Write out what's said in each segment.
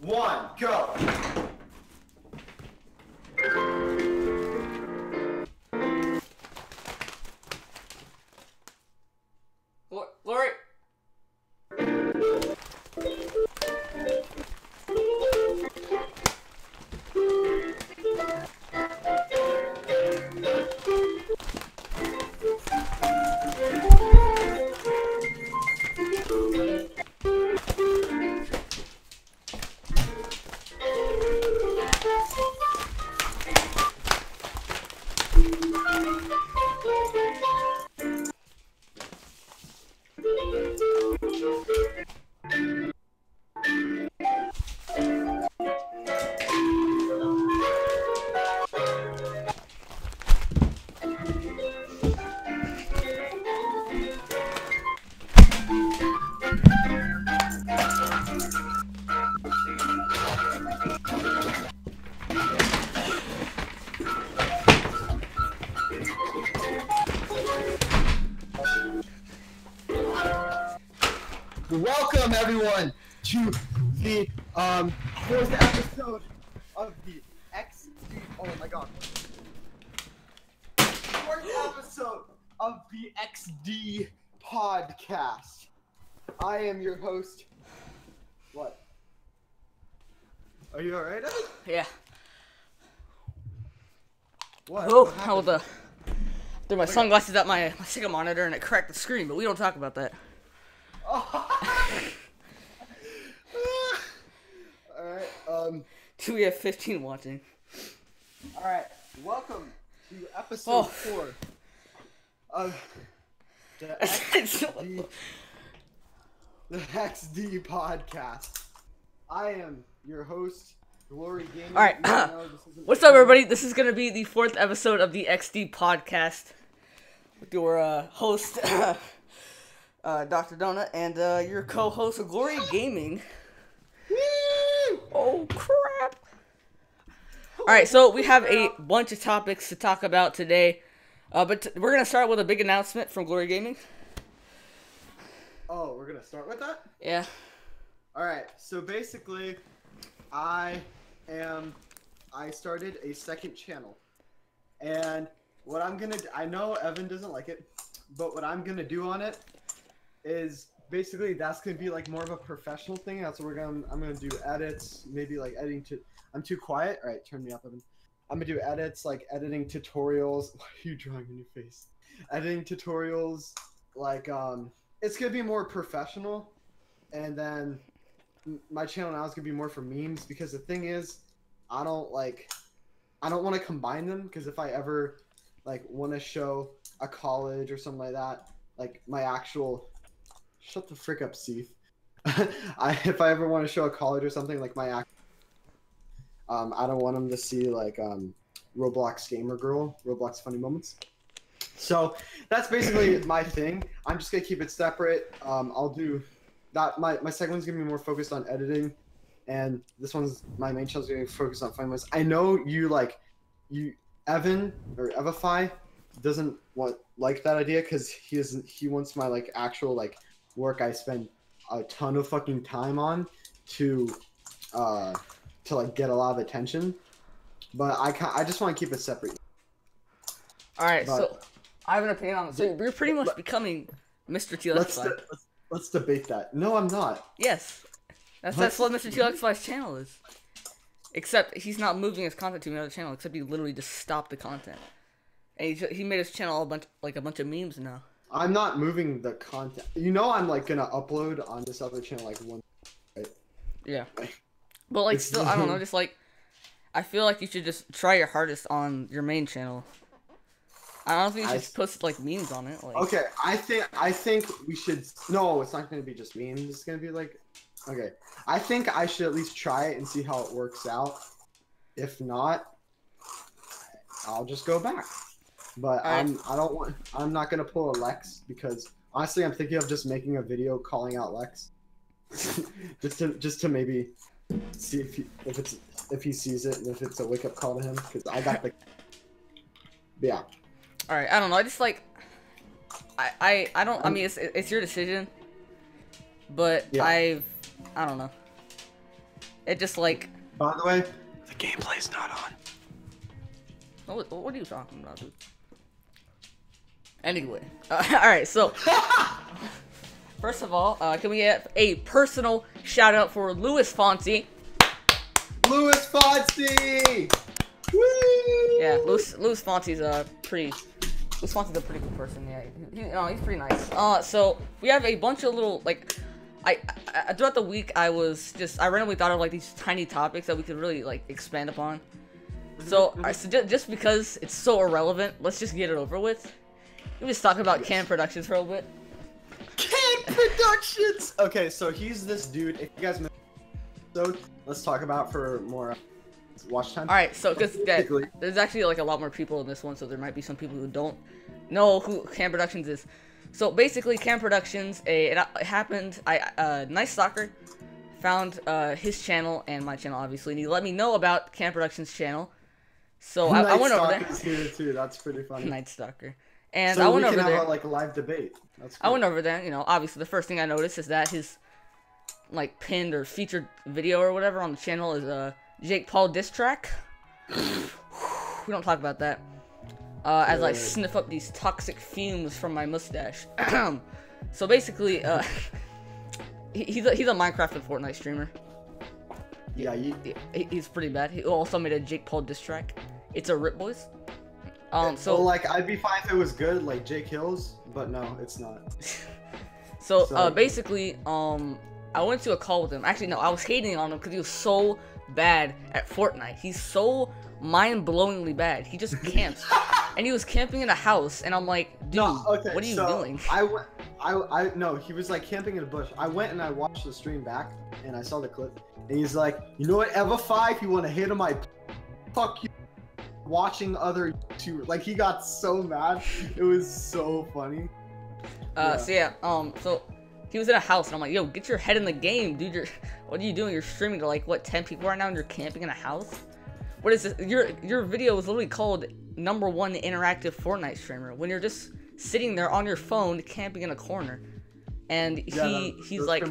one, go! Glory! Welcome everyone to the fourth episode of the XD. Oh my god. Fourth episode of the XD podcast. I am your host. What? Are you alright? Yeah. What? Oh, What how happened? threw my sunglasses at my second monitor and it cracked the screen, but we don't talk about that. Alright, Do we have 15 watching? alright. Welcome to episode 4 of the XD podcast. I am your host, Glory Gaming. Alright, what's up everybody? This is gonna be the 4th episode of the XD podcast with your host, Dr. Donut, and your co-host, Glory Gaming. Oh crap! Alright, so we have a bunch of topics to talk about today, but we're gonna start with a big announcement from Glory Gaming. Oh, we're gonna start with that? Yeah. Alright, so basically, I started a second channel, and what I'm gonna do, I know Evan doesn't like it, but what I'm gonna do on it is basically that's gonna be like more of a professional thing. That's what I'm gonna do edits, maybe like editing to. I'm too quiet. All right, turn me up, Evan. I'm gonna do edits, like editing tutorials. Why are you drawing on your face? Editing tutorials, like it's gonna be more professional, and then my channel now is gonna be more for memes, because the thing is, I don't want to combine them, because if I ever like want to show a college or something like that, like my actual. Shut the frick up, Steve. If I ever want to show a college or something, like my I don't want them to see like Roblox Gamer Girl, Roblox Funny Moments. So that's basically my thing. I'm just gonna keep it separate. I'll do that. My second one's gonna be more focused on editing, and this one's my main channel's gonna be focused on Funny Moments. I know you Evan or Evify doesn't like that idea, because he wants my like actual like work I spend a ton of fucking time on to like get a lot of attention, but I just want to keep it separate. Alright, so I have an opinion on this. So you're pretty much becoming Mr. TLXY. Let's debate that. No, I'm not. Yes. That's what Mr. TLXY's channel is. Except he's not moving his content to another channel, except he literally just stopped the content. And he made his channel a bunch of memes now. I'm not moving the content. You know, I'm like gonna upload on this other channel like one. Right? Yeah. But like, still, I don't know. Just like, I feel like you should just try your hardest on your main channel. I don't think you should post like memes on it. Like. Okay, I think we should. No, it's not gonna be just memes. It's gonna be like, okay. I think I should at least try it and see how it works out. If not, I'll just go back. But I'm not gonna pull a Lex, because honestly I'm thinking of just making a video calling out Lex. just to maybe see if he sees it and if it's a wake up call to him, because I got the yeah. Alright, I don't know, I just like I don't, I mean it's your decision, but yeah. I don't know. It just like. By the way, the gameplay's not on. What are you talking about, dude? Anyway, alright, so first of all, can we get a personal shout out for Louis Fonsi? Louis Fonsi! Woo! Yeah, Louis Fonsi's a pretty cool person. Yeah, he's pretty nice. So we have a bunch of little like, I throughout the week I randomly thought of like these tiny topics that we could really like expand upon. So just because it's so irrelevant, let's just get it over with. We just talk about Can Productions for a little bit. Can Productions. Okay, so he's this dude. If you guys missed the episode, let's talk about for more watch time. All right, so because there's actually like a lot more people in this one, so there might be some people who don't know who Can Productions is. So basically, Can Productions, it happened. Nice Soccer found his channel and my channel obviously, and he let me know about Can Productions' channel. So I went over there. Here too. That's pretty funny. Night Stalker. And so I went over there. We can have like a live debate. That's cool. I went over there. You know, obviously the first thing I noticed is that his like pinned or featured video or whatever on the channel is Jake Paul diss track. We don't talk about that. As I sniff up these toxic fumes from my mustache. So basically, he's a Minecraft and Fortnite streamer. Yeah, he's pretty bad. He also made a Jake Paul diss track. It's a Rip Boys. So well, like I'd be fine if it was good, like Jake Hills, but no, it's not. so basically, I went to a call with him. Actually, no, I was hating on him because he was so bad at Fortnite. He's so mind-blowingly bad. He just camps, and he was camping in a house, and I'm like, dude, what are you doing? No, he was like camping in a bush. I went and I watched the stream back, and I saw the clip, and he's like, you know what, Evify, if you want to hit him, I fuck you. Watching other YouTubers, like he got so mad. It was so funny. So he was in a house, and I'm like, yo, get your head in the game, dude. What are you doing? You're streaming to like what 10 people right now, and you're camping in a house. What is this? Your video was literally called #1 interactive Fortnite streamer when you're just sitting there on your phone camping in a corner, and he's like,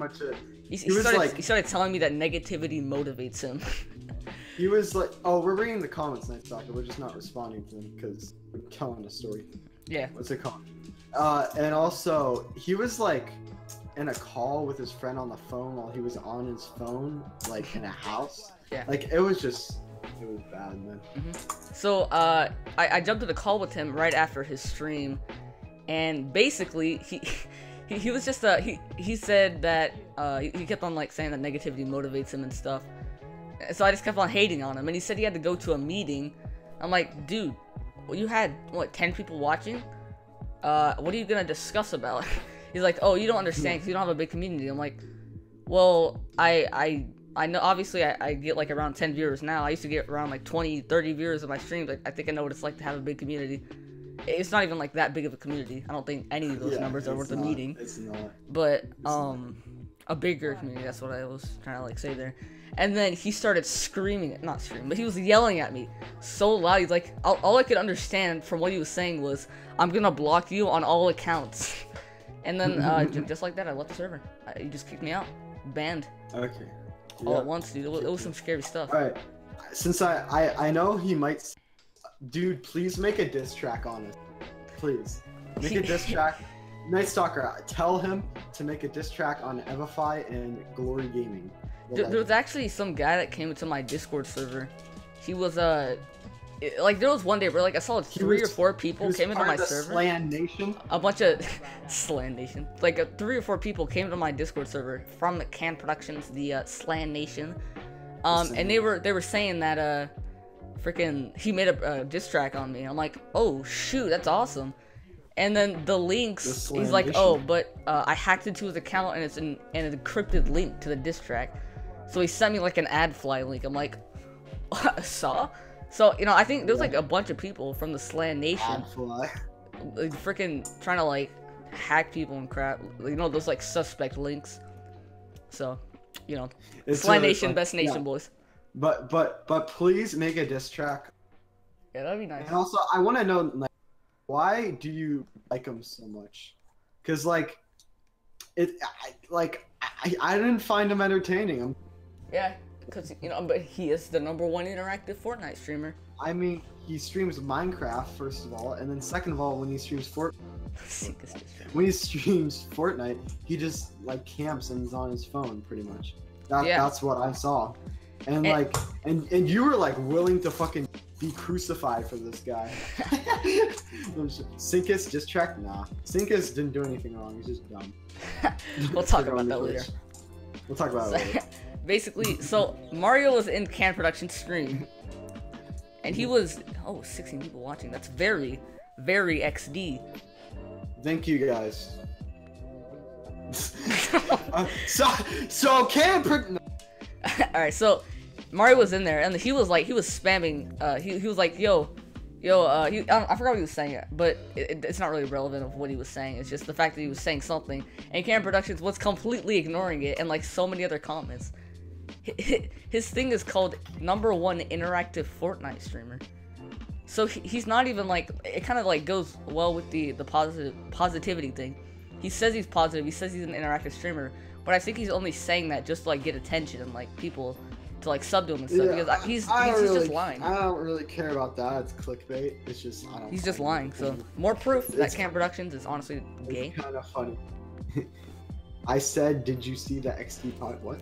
he started telling me that negativity motivates him. He was like, oh, we're reading the comments, Night Stalker. We're just not responding to them because we're telling a story. Yeah. What's it called? And also, he was like in a call with his friend on the phone while he was on his phone, like in a house. Yeah. Like it was bad, man. So I jumped to the call with him right after his stream, and basically he was just he said that he kept on like saying that negativity motivates him and stuff. So I just kept on hating on him, and he said he had to go to a meeting. I'm like, dude, well, you had what 10 people watching? What are you gonna discuss about? He's like, oh, you don't understand because you don't have a big community. I'm like, well, I know obviously I get like around 10 viewers now. I used to get around like 20, 30 viewers of my streams. Like, I think I know what it's like to have a big community. It's not even like that big of a community. I don't think any of those numbers are worth a meeting. It's not. But a bigger community. That's what I was trying to like say there. And then he started screaming, not screaming, but he was yelling at me so loud. He's like, all I could understand from what he was saying was, I'm gonna block you on all accounts. And then just like that, I left the server. He just kicked me out, banned. Okay. All at once, dude. It was some scary stuff. All right. Since I know he might, dude, please make a diss track on it. Please make a diss track. Night Stalker, tell him to make a diss track on Evify and Glory Gaming. There was actually some guy that came into my Discord server. He was like there was one day where like I saw 3 or 4 people came into my server. Slan Nation. A bunch of Slan Nation. Like 3 or 4 people came to my Discord server from Can Productions, the Slan Nation. And they were saying that freaking he made a diss track on me. I'm like, oh shoot, that's awesome. And then the links, he's like, oh, but I hacked into his account and it's an encrypted link to the diss track. So he sent me like an AdFly link. I'm like, saw? So, you know, I think there's like a bunch of people from the Slan Nation like freaking trying to like hack people and crap. You know, those like suspect links. So, you know, Slan Nation, best nation, boys. But please make a diss track. Yeah, that'd be nice. And also, I want to know, like, why do you like him so much? Because like, I didn't find him entertaining. Yeah. Because, you know, but he is the #1 interactive Fortnite streamer. I mean, he streams Minecraft, first of all, and then second of all, when he streams Fortnite, he just, like, camps and is on his phone, pretty much. That's what I saw. And like, and you were, like, willing to fucking be crucified for this guy. Sinkus just tracked? Nah. Sinkus didn't do anything wrong, he's just dumb. We'll talk about that later. We'll talk about it later. Basically, so Mario was in Can Production stream, and he was 16 people watching. That's very, very XD. Thank you guys. So Can. All right, so Mario was in there, and he was spamming. He was like, yo. I forgot what he was saying, but it's not really relevant of what he was saying. It's just the fact that he was saying something, and Can Productions was completely ignoring it, and like so many other comments. His thing is called #1 interactive Fortnite streamer. So he's not even like, it kind of like goes well with the positivity thing. He says he's positive. He says he's an interactive streamer, but I think he's only saying that just to like get attention and like people to like sub to him and stuff, because he's just lying. I don't really care about that. It's clickbait. It's just he's just lying. So more proof that Can Productions is honestly gay. It's kind of funny. I said, did you see the XD pod? What?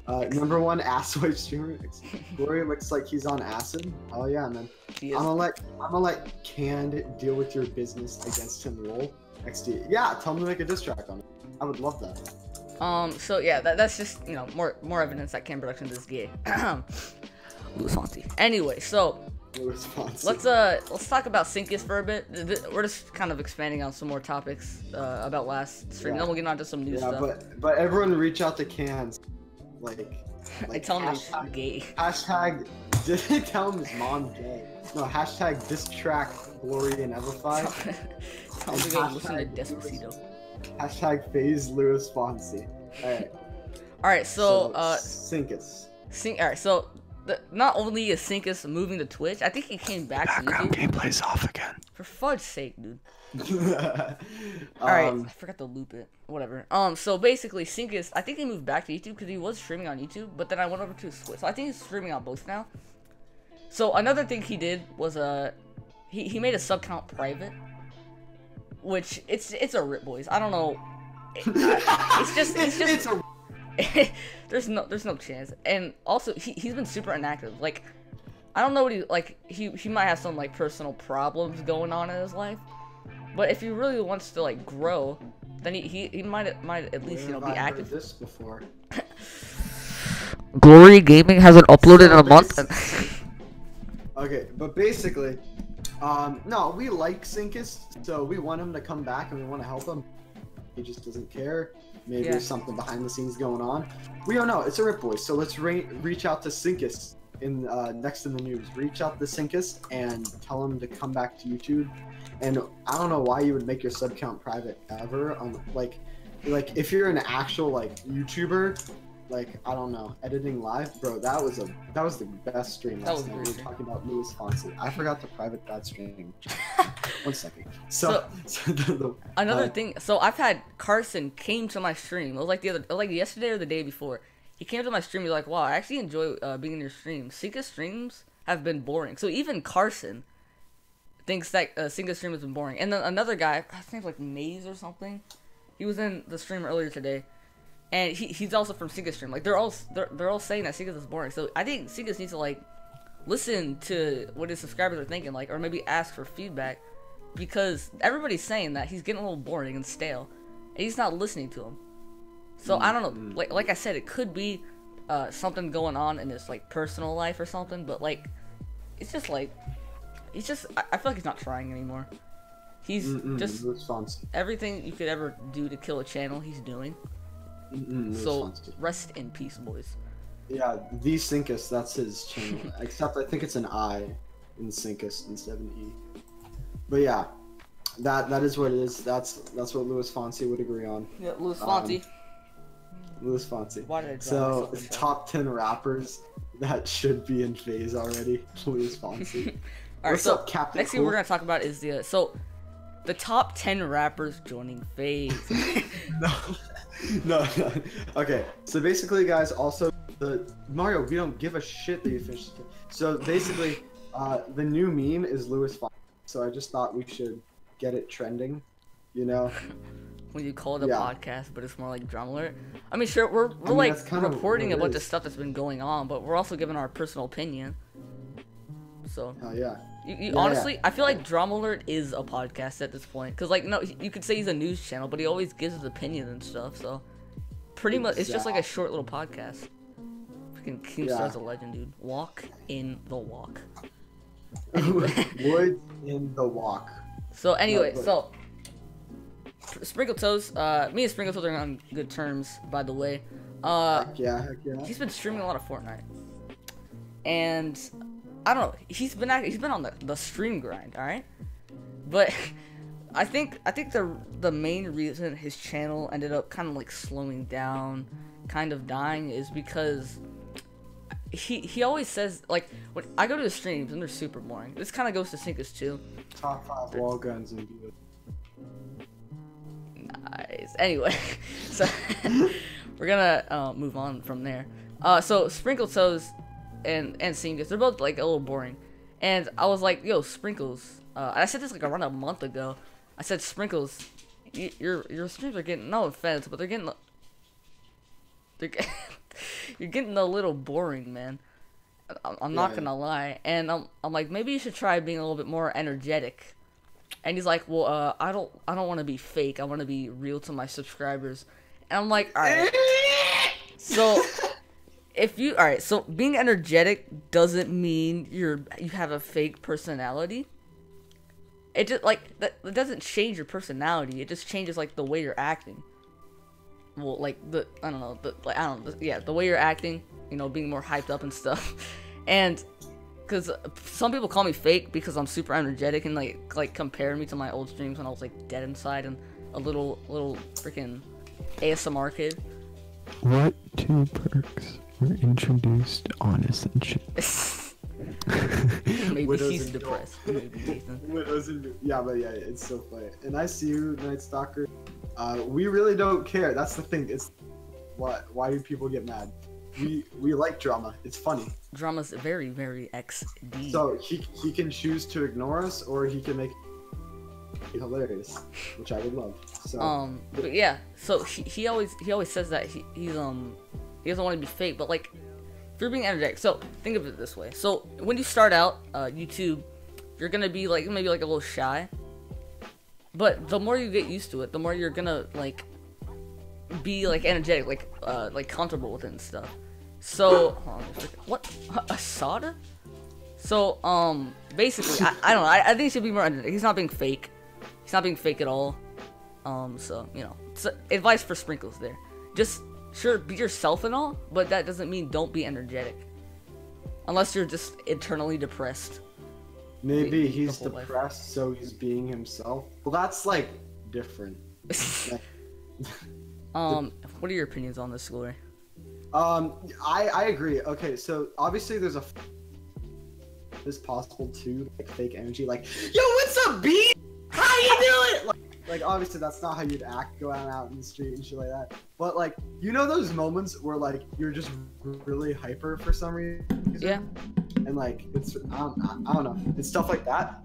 #1 ass wipe streamer. Glory looks like he's on acid. Oh yeah, man. I'm gonna let Canned deal with your business against him. Lol. XD. Yeah, tell him to make a diss track on it. I would love that. So yeah, that's just, you know, more evidence that Can Productions is gay. Louis Fonsi. Anyway, so let's talk about Sinkus for a bit. We're just kind of expanding on some more topics about last stream. Then we'll get on to some new stuff. But everyone reach out to Cans. Like I tell him he's gay. Hashtag did tell him his mom's gay. No, hashtag diss track Glory and Evify. Tell him to go listen to Despacito. Hashtag phase Louis Fonsi. Alright, so Sinkus. Alright, so not only is Sinkus moving to Twitch, I think he came back to YouTube. Background gameplay's off again. For fudge's sake, dude. Alright, I forgot to loop it. Whatever. So basically, Sinkus, I think he moved back to YouTube because he was streaming on YouTube, but then I went over to Twitch. So I think he's streaming on both now. So another thing he did was he made a sub count private, which it's a rip, boys. I don't know. It's just there's no chance. And also he's been super inactive. Like, I don't know what he might have some like personal problems going on in his life. But if he really wants to like grow, then he might at least, you know, be active. I've heard this before. Glory Gaming hasn't uploaded in a month. Okay, but basically, no, we like Sinkus, so we want him to come back and we want to help him. He just doesn't care. Maybe there's something behind the scenes going on. We don't know. It's a rip, boys. So let's reach out to Sinkus in next in the news. Reach out to Sinkus and tell him to come back to YouTube. And I don't know why you would make your sub count private ever. Like if you're an actual like YouTuber, like I don't know, editing live, bro. That was the best stream last night. We were talking about Louis Fonsi. I forgot to private that stream. 1 second. So another thing. So I've had Carson came to my stream. It was like yesterday or the day before. He came to my stream. He's like, "Wow, I actually enjoy being in your stream. Sinkus streams have been boring." So even Carson thinks that Sinkus stream has been boring. And then another guy, his name's like Maze or something. He was in the stream earlier today, and he's also from Sinkus stream. Like they're all saying that Sinkus is boring. So I think Sinkus needs to like listen to what his subscribers are thinking, like, or maybe ask for feedback, because everybody's saying that he's getting a little boring and stale, and he's not listening to them. So I don't know. Like I said, it could be something going on in his like personal life or something. But like, it's just like. I feel like he's not trying anymore. He's just everything you could ever do to kill a channel, he's doing. So rest in peace, boys. Yeah, the Sinkus, that's his channel. Except I think it's an I in Sinkus instead of an E. But yeah, that is what it is. That's what Louis Fonsi would agree on. Yeah, Louis Fonsi. Louis Fonsi. Why did I so top 10 rappers that should be in phase already. Louis Fonsi. Alright, so next thing we're gonna talk about is the The top 10 rappers joining FaZe. No. Okay, so basically, guys, also Mario, we don't give a shit that you finished. So basically, the new meme is Lewis Fonsi. So I just thought we should get it trending, you know. When you call it a podcast, but it's more like drama alert. I mean, sure, we're like reporting a bunch of stuff that's been going on, but we're also giving our personal opinion. So. Yeah. Honestly, I feel like Drama Alert is a podcast at this point. Because, like, no, you could say he's a news channel, but he always gives his opinion and stuff. So, pretty much, it's just like a short little podcast. Freaking Keemstar's a legend, dude. Walk in the walk. Anyway. Wood in the walk. So, anyway, Sprinkle Toes, me and Sprinkle Toes are on good terms, by the way. Heck yeah. He's been streaming a lot of Fortnite. And I don't know. He's been on the stream grind, all right. But I think the main reason his channel ended up kind of like slowing down, kind of dying, is because he always says, like, when I go to the streams and they're super boring. This kind of goes to Sinkers too. Top 5 wall guns and views. Nice. Anyway, so we're gonna move on from there. So Sprinkle Toes and Singers, they're both like a little boring, and I was like, yo, Sprinkles, I said this like around a month ago. I said, Sprinkles, your streams are getting, no offense, but you're getting a little boring, man. I'm not gonna lie. And I'm like, maybe you should try being a little bit more energetic. And he's like, well, I don't want to be fake. I want to be real to my subscribers. And I'm like, all right. So so being energetic doesn't mean you have a fake personality. It just like that doesn't change your personality. It just changes like the way you're acting. Well, like the way you're acting, you know, being more hyped up and stuff. And because some people call me fake because I'm super energetic and like compare me to my old streams when I was like dead inside and a little freaking ASMR kid. What 2 perks were introduced on Ascension? Maybe Widows he's and depressed. Maybe yeah, it's so funny. And I see you, Night Stalker. We really don't care. That's the thing. It's why do people get mad? We like drama. It's funny. Drama's very, very XD. So he can choose to ignore us, or he can make it hilarious, which I would love. So but yeah. So he always says that he doesn't want to be fake, but like if you're being energetic. So think of it this way. So when you start out YouTube, you're gonna be like maybe like a little shy, but the more you get used to it, the more you're gonna like be like energetic, like comfortable with it and stuff. So what Asada? So basically I don't know. I think he should be more energetic. He's not being fake. He's not being fake at all. So you know, so advice for Sprinkles there. Just sure be yourself and all, but that doesn't mean don't be energetic. Unless you're just internally depressed. Maybe he's depressed, so he's being himself. Well, that's like different. What are your opinions on this, Glory? I agree. Okay, so obviously there's it's possible to like fake energy, like, yo, what's up, B? How you doing? Like obviously that's not how you'd act going out in the street and shit like that. But like, you know those moments where like you're just really hyper for some reason? Yeah. And like it's I don't know. It's stuff like that.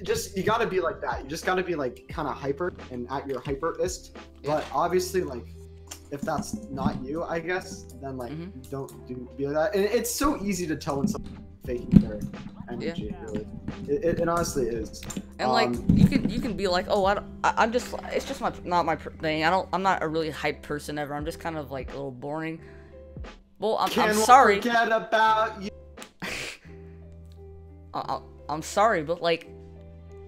Just you gotta be like that. You just gotta be like kind of hyper and at your hyperest. But obviously like if that's not you, I guess, then like don't be like that. And it's so easy to tell when someone's faking their energy. Yeah. Really, it honestly is. And like you can be like, oh, I'm just it's just not my thing. I'm not a really hype person ever. I'm just kind of like a little boring. Well, I'm sorry. Forget about you. I'm sorry, but like,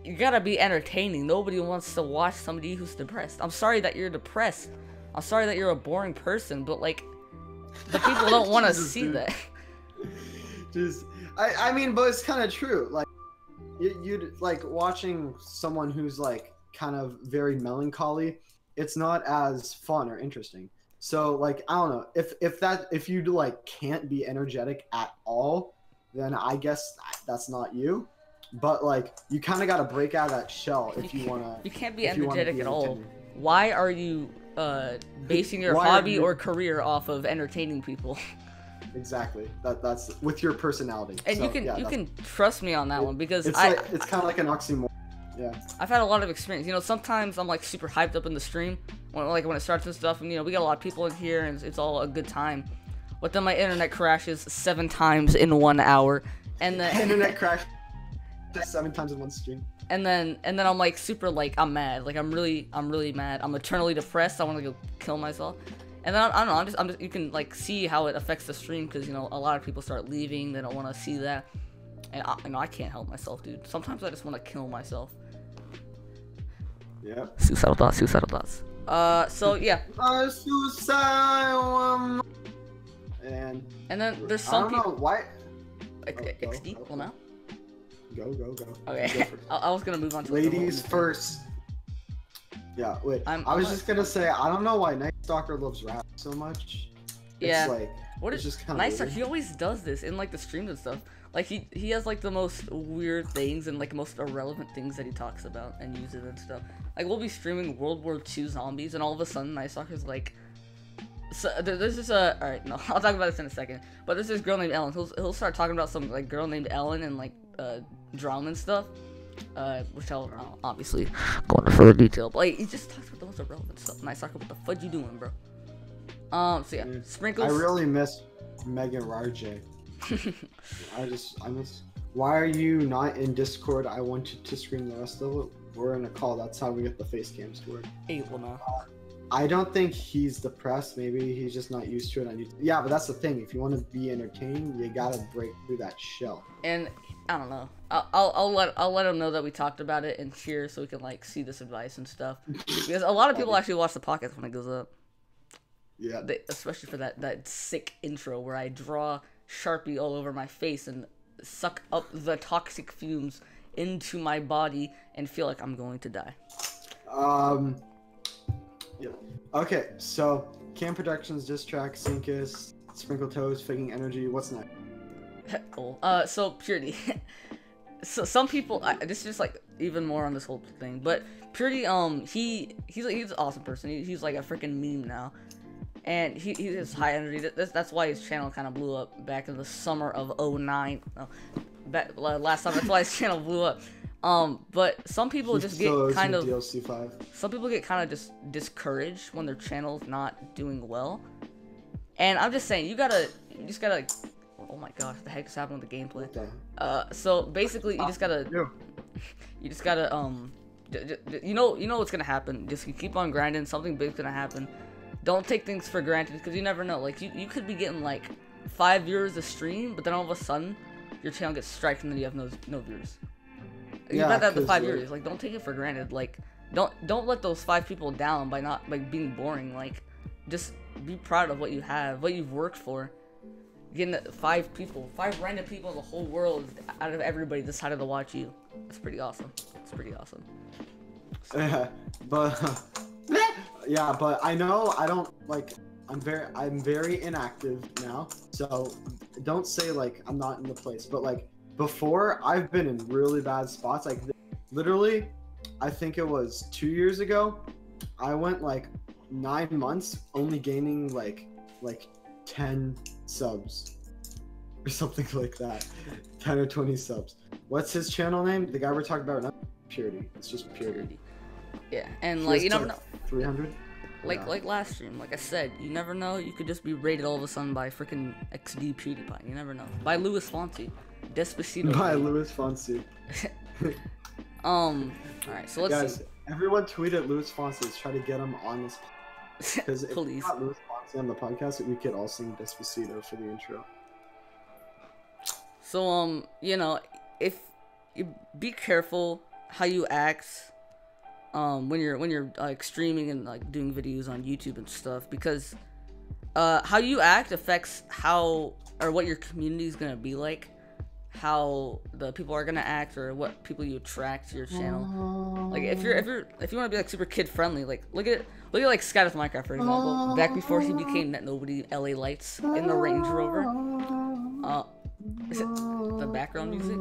you gotta be entertaining. Nobody wants to watch somebody who's depressed. I'm sorry that you're depressed. I'm sorry that you're a boring person, but like, the people don't want to see that. I mean, but it's kind of true. Like, you'd like watching someone who's like kind of very melancholy. It's not as fun or interesting. So like, I don't know if you like can't be energetic at all, then I guess that's not you. but like you kind of got to break out of that shell if you want to. You can't be energetic at all. Why are you basing your Why hobby or career off of entertaining people? Exactly. That's with your personality. And so, you can trust me on that one because it's kind of like an oxymoron. Yeah. I've had a lot of experience. You know, sometimes I'm like super hyped up in the stream when it starts and stuff, and you know we got a lot of people in here and it's all a good time. But then my internet crashes 7 times in 1 hour, and then internet crash 7 times in one stream. And then I'm like super like I'm mad. Like I'm really mad. I'm eternally depressed. I want to go kill myself. And then I don't know. I'm just you can like see how it affects the stream because you know a lot of people start leaving. They don't want to see that. And I can't help myself, dude. Sometimes I just want to kill myself. Yeah. Suicidal thoughts. So yeah. Suicidal. And then there's some people. I don't know why. XD. Well now. Go. Okay. I was gonna move on to ladies first. Yeah. Wait. I was just gonna say I don't know why Night Stalker loves rap so much. Yeah. It's like what is just kind of Night Stalker? He always does this in like the streams and stuff. Like he has like the most weird things and like most irrelevant things that he talks about and uses and stuff. Like we'll be streaming World War II zombies and all of a sudden Night Stalker's like, so there's this alright, no, I'll talk about this in a second. But there's this girl named Ellen. He'll start talking about some like girl named Ellen and like drama and stuff. Which I'll obviously go into further detail. But like he just talks about the most irrelevant stuff. Night Stalker, what the fudge you doing, bro? So yeah, Sprinkles. I really miss Megan Rarjay. I miss. Why are you not in Discord? I want you to stream the rest of it. We're in a call. That's how we get the face cams to work. Hey, well now. I don't think he's depressed. Maybe he's just not used to it. Yeah, but that's the thing. If you want to be entertained, you gotta break through that shell. And I don't know. I'll let him know that we talked about it and cheer so we can like see this advice and stuff. Because a lot of people actually watch the podcast when it goes up. Yeah. Especially for that sick intro where I draw Sharpie all over my face and suck up the toxic fumes into my body and feel like I'm going to die. Yeah. Okay, so Cam Productions, Diss Track, Sinkus, Sprinkle Toes, Faking Energy. What's next? Cool. So Purity. So some people, this is just like even more on this whole thing, but Purity, he's an awesome person. He's like a freaking meme now, and he has high energy. That's why his channel kind of blew up back in the summer of '09. No, last summer. That's why his channel blew up. But some people just get kind of some people get kind of just discouraged when their channel's not doing well. And I'm just saying, you just gotta. Oh my gosh, the heck just happened with the gameplay? So basically, you just gotta, you know what's gonna happen. Just keep on grinding. Something big's gonna happen. Don't take things for granted because you never know. Like you could be getting like 5 viewers a stream, but then all of a sudden, your channel gets striked and then you have no viewers. You got that the 5 years. Like, don't take it for granted. Like, don't let those 5 people down by not being boring. Like, just be proud of what you have, what you've worked for. Getting 5 random people in the whole world out of everybody decided to watch you. That's pretty awesome. It's pretty awesome. But yeah, but I know I don't like. I'm very inactive now. So don't say like I'm not in the place. But like before, I've been in really bad spots. Like literally, I think it was 2 years ago. I went like 9 months only gaining like 10 subs or something like that. 10 or 20 subs. What's his channel name? The guy we're talking about right now? Purity. It's just Purity. Yeah, and like you never know. 300. Like last stream, like I said, you never know. You could just be rated all of a sudden by freaking XD PewDiePie. You never know. By Louis Fonsi. Despacito. By Louis Fonsi. Alright, so let's see. Everyone tweet at Louis Fonsi. Let's try to get him on this. Because if we Please. got Louis Fonsi on the podcast, we could all sing Despacito for the intro. So you know, if you be careful how you act when you're like streaming and like doing videos on YouTube and stuff, because how you act affects how or what your community is gonna be like, how the people are gonna act, or what people you attract to your channel. Like if you want to be like super kid friendly, like look at like Sky with Minecraft for example. Back before he became Net Nobody, LA Lights in the Range Rover. Is it the background music?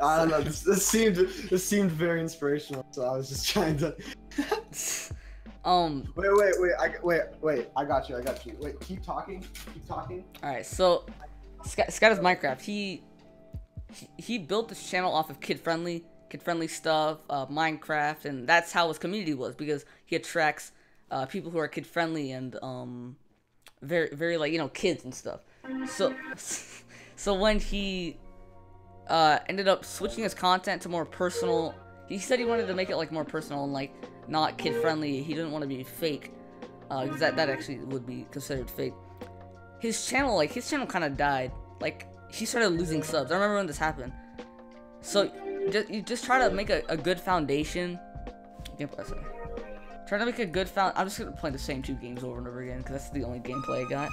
I don't know. This seemed very inspirational. So I was just trying to. Wait. I got you. Wait, keep talking. All right. So, Scott is Minecraft. He built this channel off of kid-friendly stuff, Minecraft, and that's how his community was, because he attracts people who are kid-friendly and very like, you know, kids and stuff. So when he ended up switching his content to more personal, he said he wanted to make it like more personal and like not kid-friendly. He didn't want to be fake, because that actually would be considered fake. His channel kind of died. Like, he started losing subs. I remember when this happened. So you just try to make a good foundation. Try to make a good I'm just gonna play the same 2 games over and over again because that's the only gameplay I got.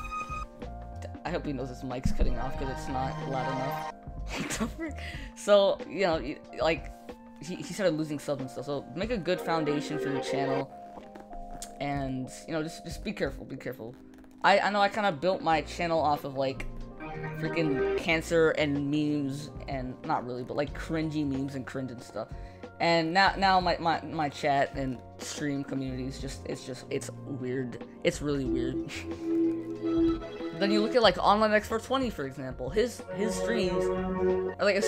I hope he knows his mic's cutting off because it's not loud enough. So, you know, like, he started losing subs and stuff. So make a good foundation for your channel, and, you know, just be careful. I know I kind of built my channel off of like freaking cancer and memes, and not really, but like cringy memes and cringe and stuff. And now my chat and stream community is it's weird. It's really weird. Then you look at like Online Expert 20, for example. His streams are like,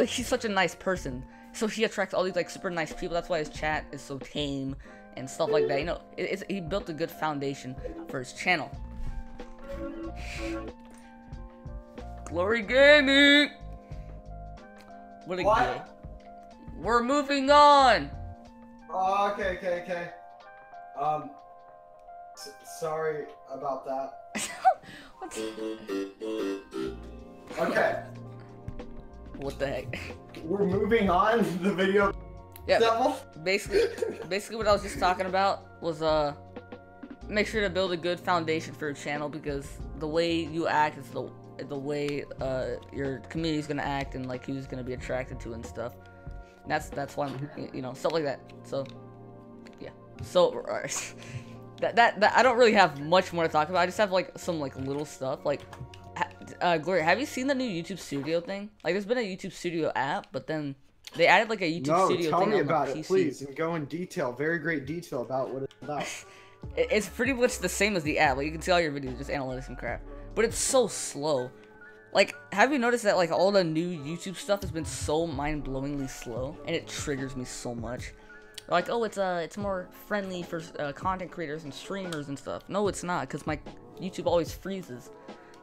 he's such a nice person, so he attracts all these like super nice people. That's why his chat is so tame and stuff like that. You know, he built a good foundation for his channel. Glory Gaming. What a game. We're moving on. Oh, okay. Sorry about that. What's... Okay. What the heck? We're moving on the video. Yeah. Basically, what I was just talking about was make sure to build a good foundation for your channel, because the way you act is the way your community is gonna act, and like who's gonna be attracted to and stuff. And that's why you know, stuff like that. So yeah. So that I don't really have much more to talk about. I just have like some like little stuff. Like, Gloria, have you seen the new YouTube Studio thing? Like, there's been a YouTube Studio app, but then they added like a YouTube Studio thing. No, tell me on about the it, PC. please, and go in detail, very great detail about what it's about. It's pretty much the same as the app. Like, you can see all your videos, just analytics and crap. But it's so slow. Like, have you noticed that like all the new YouTube stuff has been so mind-blowingly slow, and it triggers me so much. They're like, oh, it's more friendly for content creators and streamers and stuff. No, it's not, because my YouTube always freezes.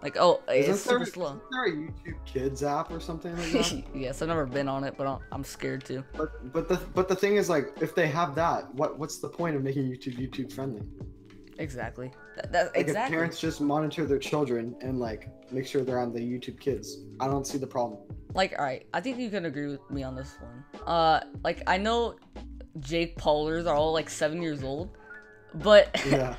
Like, oh, it's super slow. Isn't there a YouTube Kids app or something like that? Yes, I've never been on it, but I'm scared to. But the thing is, like, if they have that, what's the point of making YouTube friendly? Exactly. Like, exactly. if parents just monitor their children and like make sure they're on the YouTube Kids, I don't see the problem. Like, all right, I think you can agree with me on this one. Like, I know Jake Paulers are all like 7 years old, but yeah.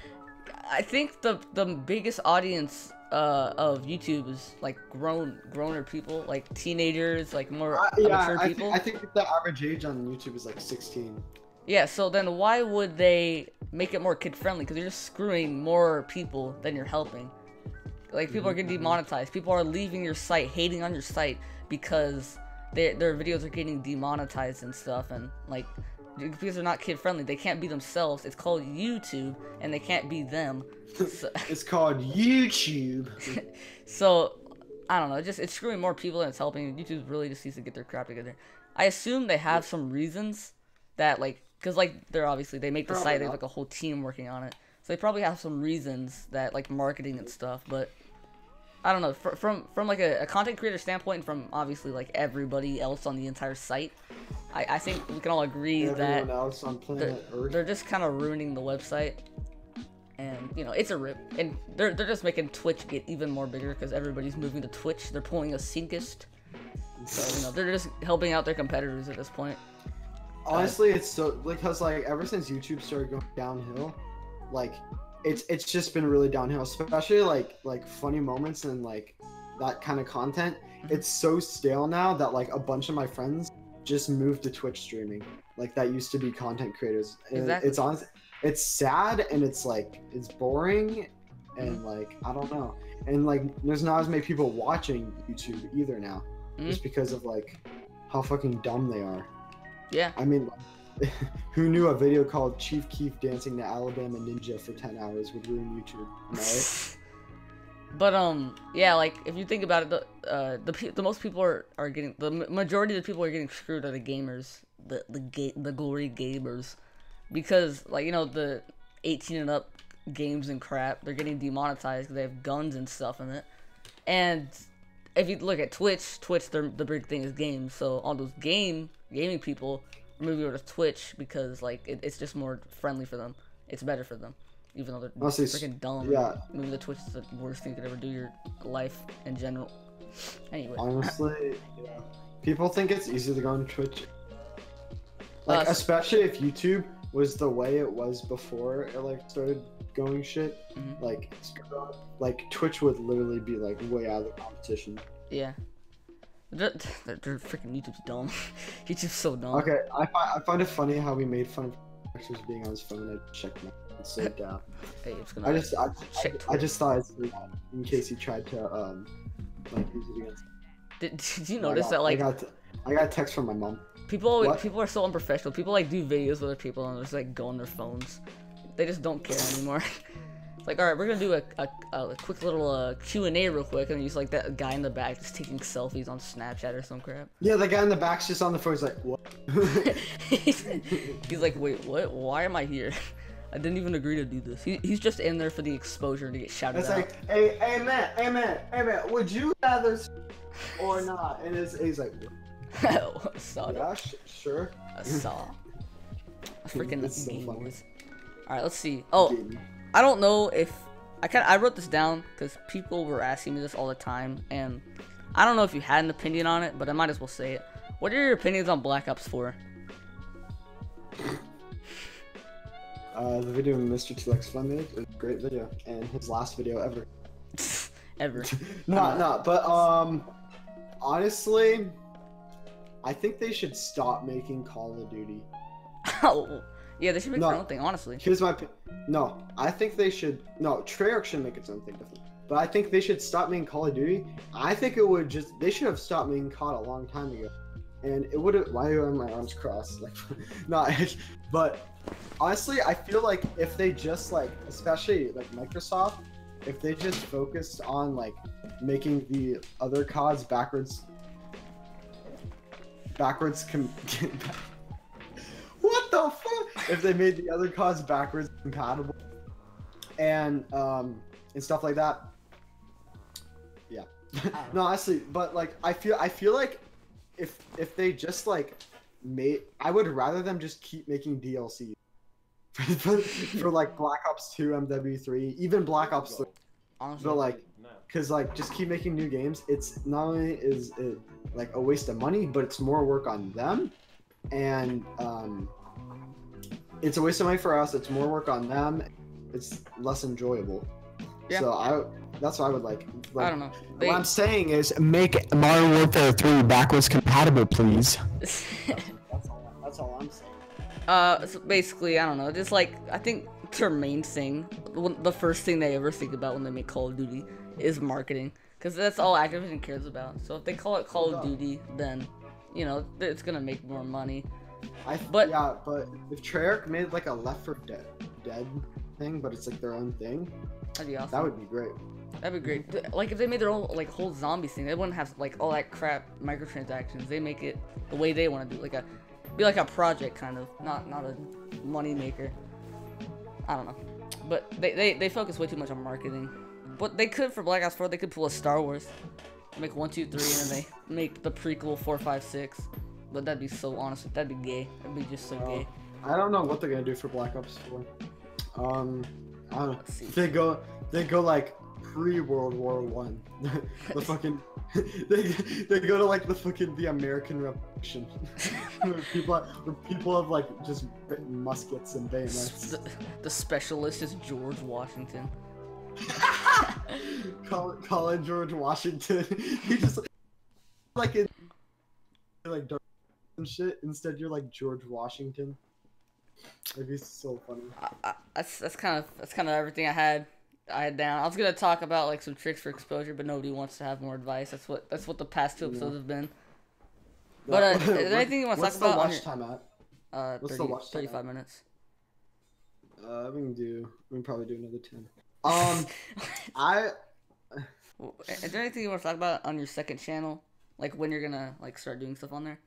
I think the biggest audience of YouTube is like growner people, like teenagers, like more mature people. I think the average age on YouTube is like 16. Yeah, so then why would they make it more kid-friendly? Because you're just screwing more people than you're helping. Like, people are getting demonetized. People are leaving your site, hating on your site, because their videos are getting demonetized and stuff. And, like, because they're not kid-friendly, they can't be themselves. It's called YouTube, and they can't be them. So, it's called YouTube. So, I don't know. It's screwing more people than it's helping. YouTube really just needs to get their crap together. I assume they have some reasons that, like, because, like, they make the site, they have, like, a whole team working on it. So they probably have some reasons that, like, marketing and stuff, but I don't know. From like, a content creator standpoint, and from, obviously, like, everybody else on the entire site, I think we can all agree that else on planet Earth. They're just kind of ruining the website. And, you know, it's a rip. And they're just making Twitch get even more bigger, because everybody's moving to Twitch. They're pulling a Syncist. So, you know, they're just helping out their competitors at this point. Honestly, it's so, because like ever since YouTube started going downhill, like it's just been really downhill, especially like funny moments and like that kind of content. It's so stale now that like a bunch of my friends just moved to Twitch streaming. Like, that used to be content creators. And exactly. It's honest, it's sad, and it's like it's boring, and like I don't know, and like there's not as many people watching YouTube either now, just because of like how fucking dumb they are. Yeah. I mean, who knew a video called Chief Keef dancing to Alabama Ninja for 10 hours would ruin YouTube? Am I right? But yeah, like if you think about it, the most people are getting, the majority of the people are getting screwed are the gamers, the glory gamers, because like, you know, the 18 and up games and crap, they're getting demonetized because they have guns and stuff in it. And if you look at Twitch, the big thing is games. So all those gaming people are moving over to Twitch because like it's just more friendly for them. It's better for them, even though they're Honestly, freaking dumb. yeah. Moving to Twitch is the worst thing you could ever do your life in general. Anyway. Honestly, yeah. People think it's easy to go on Twitch. Like, especially if YouTube was the way it was before it like started going shit. Mm-hmm. Like Twitch would literally be like way out of the competition. Yeah. They're freaking YouTube's dumb. YouTube's so dumb. Okay, I find it funny how we made fun of X's being on his phone. I checked my and saved out. Hey, it's gonna I just thought it's in case he tried to like use it against. Did you notice that like I got a text from my mom. People are so unprofessional. People like do videos with other people and just like go on their phones. They just don't care anymore. It's like, all right, we're gonna do a quick little Q&A real quick, and use like that guy in the back just taking selfies on Snapchat or some crap. Yeah, the guy in the back's just on the phone. He's like, what? He's like, wait, what? Why am I here? I didn't even agree to do this. He's just in there for the exposure to get shouted it's out. It's like, hey man, would you rather or not? And he's like, what? Saw it. Yeah, sure. I saw. Freaking It's so Game funny. Boys. All right, let's see. Oh, I don't know if I wrote this down because people were asking me this all the time, and I don't know if you had an opinion on it, but I might as well say it. What are your opinions on Black Ops 4? The video Mr. T-Lex Fun made was a great video, and his last video ever. Ever. But honestly, I think they should stop making Call of Duty. Oh, yeah, they should make their own thing, honestly. Here's my I think they should. No, Treyarch should make its own thing different. But I think they should stop making Call of Duty. I think it would just. They should have stopped making COD a long time ago. And it would have. Why are my arms crossed? Like, not. But honestly, I feel like if they just like, especially like Microsoft, if they just focused on like making the other CODs backwards. What the fuck? If they made the other CODs backwards compatible and stuff like that. Yeah. No, honestly, but like I feel like if they just like I would rather them just keep making DLC for like Black Ops 2, MW3, even Black Ops 3. Honestly, but like cuz like just keep making new games. It's not only is it like a waste of money, but it's more work on them. And it's a waste of money for us. It's more work on them. It's less enjoyable. Yeah. So that's what I would like. I don't know. What I'm saying is make Modern Warfare 3 backwards compatible, please. That's all I'm saying. So basically, I don't know. Just like I think their main thing, the first thing they ever think about when they make Call of Duty is marketing, because that's all Activision cares about. So if they call it Call of Duty, then you know it's gonna make more money. But if Treyarch made like a Left 4 Dead thing, but it's like their own thing, that'd be awesome. That would be great. That'd be great. Like if they made their own like whole zombies thing, they wouldn't have like all that crap microtransactions. They make it the way they want to do, be like a project kind of, not a money maker. I don't know, but they focus way too much on marketing. But they could for Black Ops 4, they could pull a Star Wars, make 1, 2, 3, and then they make the prequel 4, 5, 6. But that'd be so honestly, that'd be gay. That'd be just so gay. I don't know what they're gonna do for Black Ops 4. I don't know. Let's see. They go like pre-World War One. The fucking they go to like the American Revolution. where people have like just muskets and bayonets. The specialist is George Washington. Colin George Washington. He just like in like dark and shit. Instead, you're like George Washington. It'd be so funny. That's kind of everything I had down. I was gonna talk about like some tricks for exposure, but nobody wants to have more advice. That's what the past 2 episodes have been. But is there anything you want to talk about? What's the watch time at? What's 30, the watch time 35 at? minutes. We can probably do another 10. Is there anything you want to talk about on your second channel? Like when you're gonna like start doing stuff on there?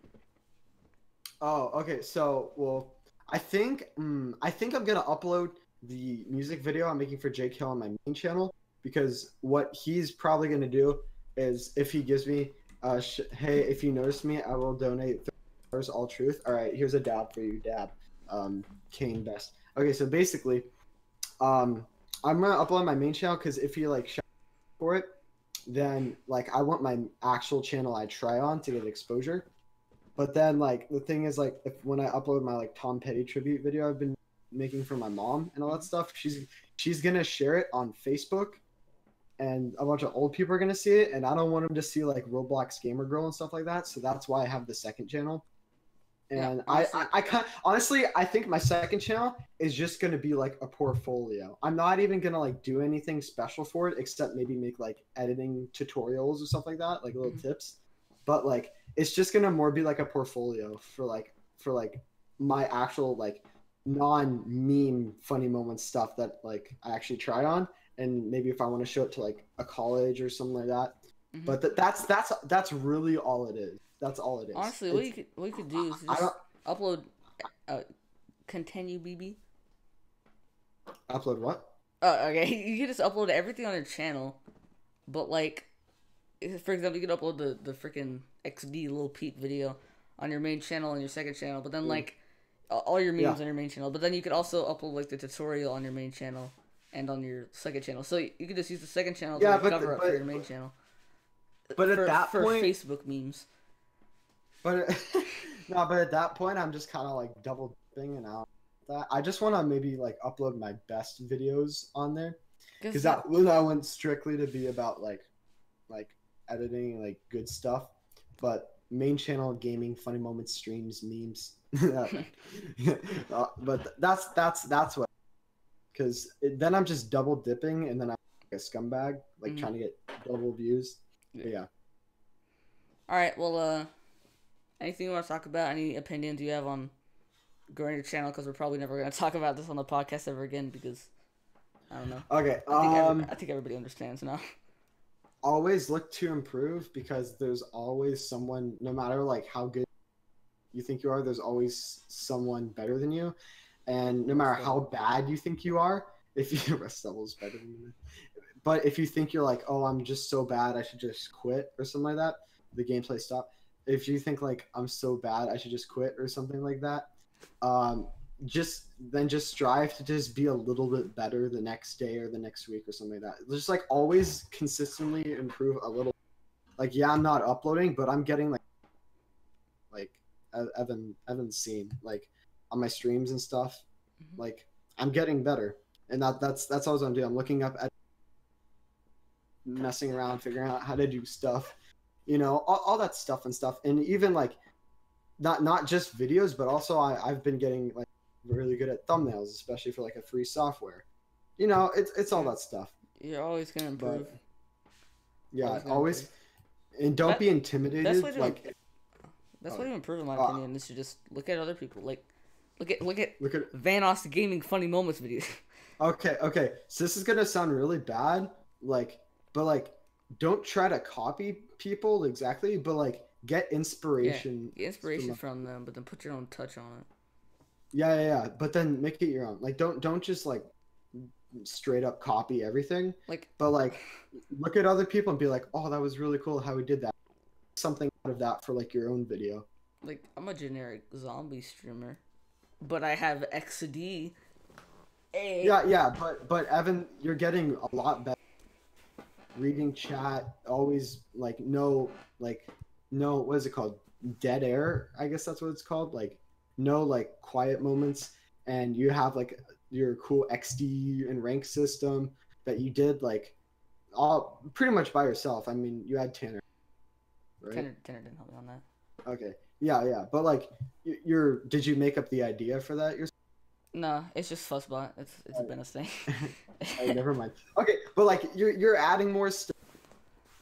Oh, okay. So, well, I think I'm gonna upload the music video I'm making for Jake Hill on my main channel, because what he's probably gonna do is, if he gives me, hey, if you notice me, I will donate $30 all truth. All right, here's a dab for you, dab. Kane best. Okay, so basically, I'm gonna upload my main channel, because if you like for it, then like I want my actual channel I try on to get exposure. But then like the thing is, like, when I upload my like Tom Petty tribute video I've been making for my mom and all that stuff, she's gonna share it on Facebook, and a bunch of old people are gonna see it, and I don't want them to see like Roblox Gamer Girl and stuff like that. So that's why I have the second channel. And yeah, honestly, I think my second channel is just gonna be like a portfolio. I'm not even gonna like do anything special for it, except maybe make like editing tutorials or stuff like that, like little tips. But like, it's just gonna more be like a portfolio for my actual like non-meme funny moments stuff that like I actually tried on, and maybe if I want to show it to like a college or something like that. But that's really all it is. That's all it is. Honestly, what you could do is just upload continue BB. Upload what? Okay, you can just upload everything on your channel, but like, for example, you could upload the freaking XD Lil Peep video on your main channel and your second channel, but then like all your memes on your main channel, but then you could also upload like the tutorial on your main channel and on your second channel. So you could just use the second channel to cover up for your main channel. But at that point, Facebook memes. But but at that point, I'm just kind of like double dipping and out. I just want to maybe like upload my best videos on there, because that went strictly to be about like editing, like good stuff. But main channel, gaming, funny moments, streams, memes. But that's what. Because then I'm just double dipping, and then I'm like a scumbag, like trying to get double views. Yeah. All right. Well, anything you want to talk about? Any opinions you have on growing your channel? Because we're probably never going to talk about this on the podcast ever again, because I don't know. Okay. I think everybody understands now. Always look to improve, because there's always someone, no matter like how good you think you are, there's always someone better than you. And no matter how bad you think you are, if you rest level is better than you. But if you think you're like, oh, I'm just so bad, I should just quit or something like that, the gameplay stop. If you think like, I'm so bad, I should just quit or something like that, just strive to just be a little bit better the next day or the next week or something like that. Just like always consistently improve a little. Like, yeah, I'm not uploading, but I'm getting like Evan's seen like on my streams and stuff. Like, I'm getting better, and that's all I'm doing. I'm looking up at, messing around, figuring out how to do stuff, all that stuff, and even like not just videos, but also I've been getting like really good at thumbnails, especially for like a free software. It's all that stuff. You're always gonna improve. But, yeah, always. And don't be intimidated. That's way to improve, in my opinion. Is to just look at other people. Like, look at Vanoss Gaming funny moments videos. Okay. So this is gonna sound really bad, but don't try to copy people exactly, but get inspiration. Yeah, get inspiration from them, but then put your own touch on it. Yeah. But then make it your own. Don't just straight up copy everything. But look at other people and be like, oh, that was really cool how we did that. Something out of that for your own video. I'm a generic zombie streamer, but I have XD. Yeah, but Evan, you're getting a lot better. Reading chat, always no, what is it called? Dead air, I guess that's what it's called. No quiet moments, and you have your cool XD and rank system that you did all pretty much by yourself. I mean, you had Tanner, right? Tanner didn't help me on that. Okay, yeah, but did you make up the idea for that yourself? No, it's just Fuzzbot. It's a Bennis thing. Oh, never mind. Okay, but you're adding more stuff.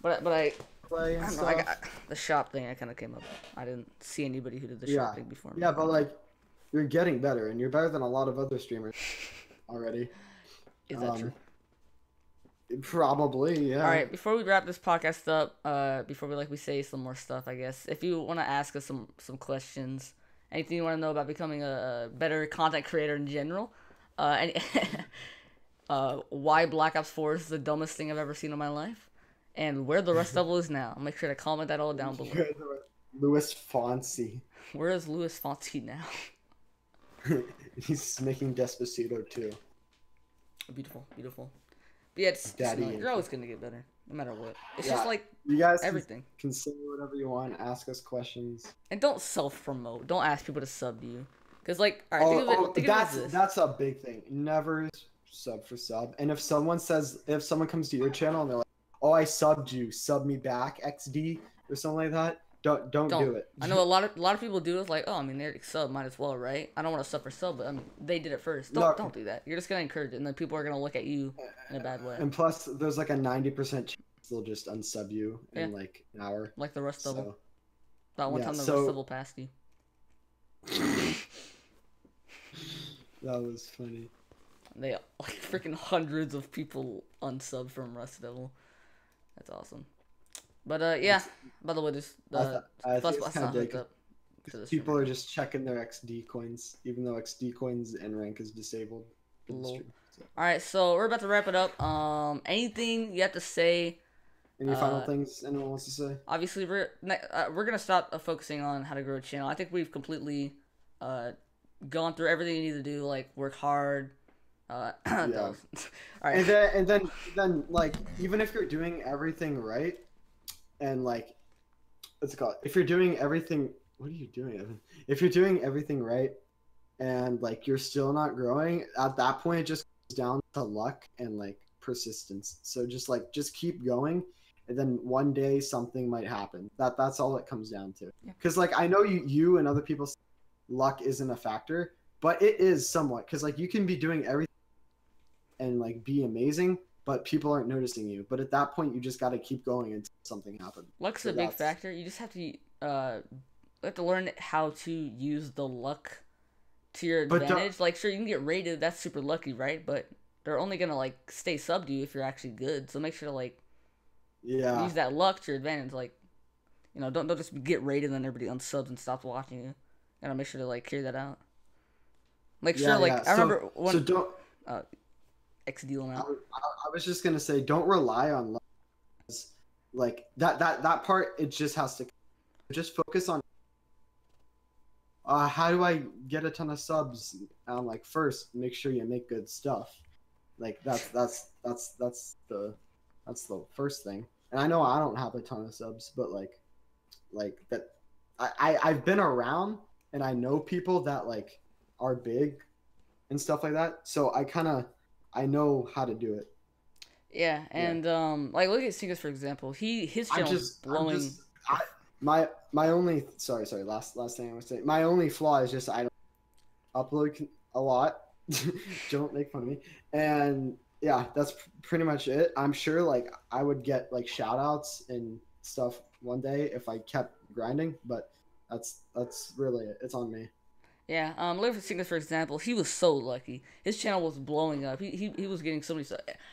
But I play and don't stuff. know. the shop thing, I kind of came up. I didn't see anybody who did the shop thing before me. Yeah, but like, you're getting better, and you're better than a lot of other streamers already. Is that true? Probably, yeah. All right, before we wrap this podcast up, before we say some more stuff, I guess, if you want to ask us some questions, anything you want to know about becoming a better content creator in general, why Black Ops 4 is the dumbest thing I've ever seen in my life, and where the Rust Level is now, make sure to comment that all down below. Louis Fonsi. Where is Louis Fonsi now? He's making Despacito too. Beautiful, beautiful. But yeah, Daddy, you're always gonna get better, no matter what. It's yeah, just like you guys everything. Can say whatever you want, ask us questions, and don't self-promote. Don't ask people to sub to you, because like, all right, think of this. That's a big thing. Never sub for sub. And if someone comes to your channel and they're like, "Oh, I subbed you, sub me back, XD," or something like that, don't do it. I know a lot of people do it. Like, oh, I mean, they're sub, might as well, right? I don't want to sub for sub, but I mean, they did it first. Don't do that. You're just gonna encourage it, and then people are gonna look at you in a bad way. And plus, there's like a 90% chance they'll just unsub you in like an hour. Like the Rust Double. That one time the Rust Double passed you. That was funny. They like freaking hundreds of people unsub from Rust Devil. That's awesome. But yeah. By the way, this people are just checking their XD coins, even though XD coins and rank is disabled. All right, so we're about to wrap it up. Anything you have to say? Any final things anyone wants to say? Obviously, we're gonna stop focusing on how to grow a channel. I think we've completely gone through everything you need to do, like work hard. Yeah. All right. And then like, even if you're doing everything right, and like, what's it called? If you're doing everything, what are you doing, Evan? If you're doing everything right, and like you're still not growing, at that point it just comes down to luck and like persistence. So just keep going, and then one day something might happen. That's all it comes down to. Because like, I know you and other people say luck isn't a factor, but it is somewhat. Because like, you can be doing everything and like be amazing, but people aren't noticing you. But at that point, you just got to keep going until something happens. Luck's a big factor. You just have to learn how to use the luck to your advantage. Like, sure, you can get rated. That's super lucky, right? But they're only gonna like stay subbed to you if you're actually good. So make sure to like use that luck to your advantage. Like, you know, don't just get rated and then everybody unsubs and stops watching you. You gotta make sure to like carry that out. Like, sure, like I remember when. So don't. XD amount. I was just gonna say, don't rely on luck. Like that part, it just has to. Just focus on. How do I get a ton of subs? Like, first, make sure you make good stuff. Like that's the first thing. And I know I don't have a ton of subs, but like that, I've been around and I know people that like are big and stuff like that. So I know how to do it. Yeah, and like look at Singers for example. His channel's blowing. My only sorry last thing I want to say. My only flaw is just I don't upload a lot. Don't make fun of me. And yeah, that's pretty much it. I'm sure like I would get like shout outs and stuff one day if I kept grinding, but that's really it. It's on me. Yeah, look at Singers for example. He was so lucky. His channel was blowing up. He was getting so many.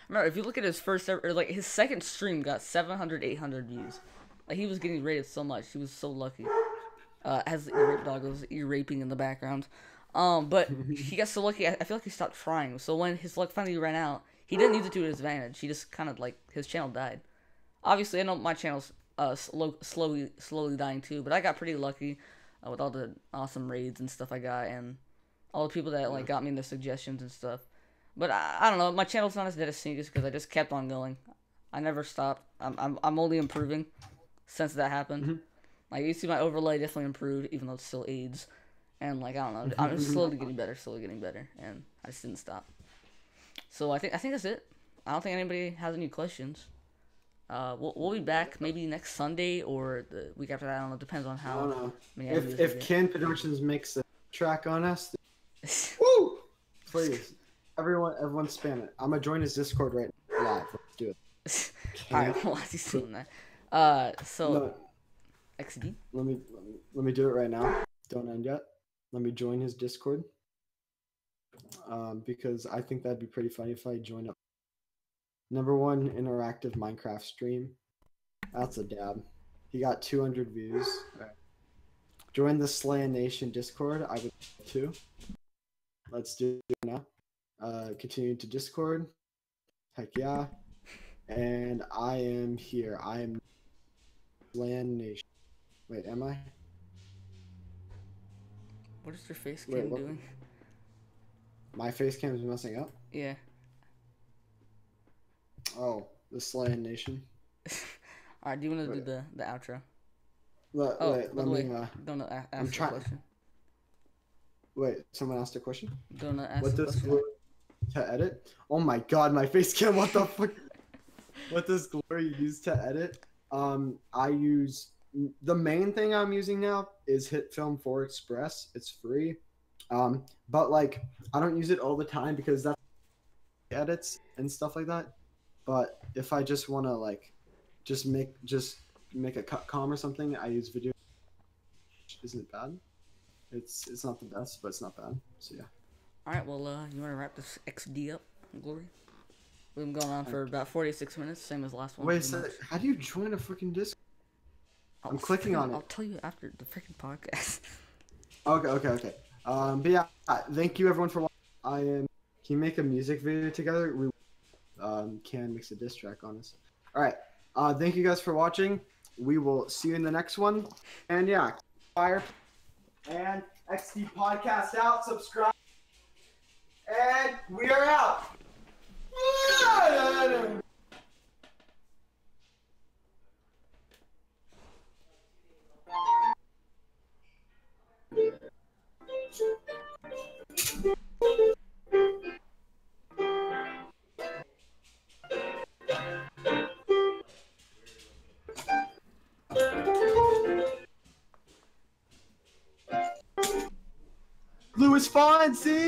Remember, if you look at his his second stream got 700, 800 views. Like, he was getting rated so much. He was so lucky. As the ear rape dog was ear raping in the background. But he got so lucky. I feel like he stopped trying. So when his luck finally ran out, he didn't use it to his advantage. He just kind of like his channel died. Obviously, I know my channel's slowly dying too. But I got pretty lucky. With all the awesome raids and stuff I got, and all the people that like got me their suggestions and stuff. But I don't know, my channel's not as dead as Singers because I just kept on going. I never stopped. I'm only improving since that happened. Mm-hmm. Like, you see my overlay definitely improved, even though it still aids. And like, I don't know, I'm slowly getting better, and I just didn't stop. So I think that's it. I don't think anybody has any questions. We'll be back maybe next Sunday or the week after that. I don't know. It depends on how. I don't know. If Can Productions makes a track on us, woo! Please, everyone spam it. I'm gonna join his Discord right now. Live. Let's do it. All right. While he's doing that, so. XD. Let me do it right now. Don't end yet. Let me join his Discord. Because I think that'd be pretty funny if I join up. #1 interactive Minecraft stream. That's a dab. He got 200 views. Right. Join the Slan Nation Discord. I would too. Let's do it now. Continue to Discord. Heck yeah. And I am here. I am Slan Nation. Wait, am I? What is your face cam doing? My face cam is messing up? Yeah. Oh, the Slan Nation. Alright, do you want to do the outro? Wait, let me. Don't ask a question. Wait, someone asked a question? Don't ask What a does question. Glory to edit? Oh my god, my face cam, what the fuck? What does Glory use to edit? I use... The main thing I'm using now is HitFilm 4 Express. It's free. But like, I don't use it all the time because that's edits and stuff like that. But if I just want to like, just make a cut-com or something, I use video. Isn't bad. It's not the best, but it's not bad. So yeah. All right. Well, you want to wrap this XD up, Glory? We've been going on for about 46 minutes, same as last one. Wait, so how do you join a freaking Discord? I'm clicking on it. I'll tell you after the freaking podcast. Okay. But yeah, thank you everyone for watching. Can you make a music video together? We can mix a diss track on us. All right. Thank you guys for watching. We will see you in the next one. And yeah, fire. And XD podcast out. Subscribe. And we are out. Louis Fonsi!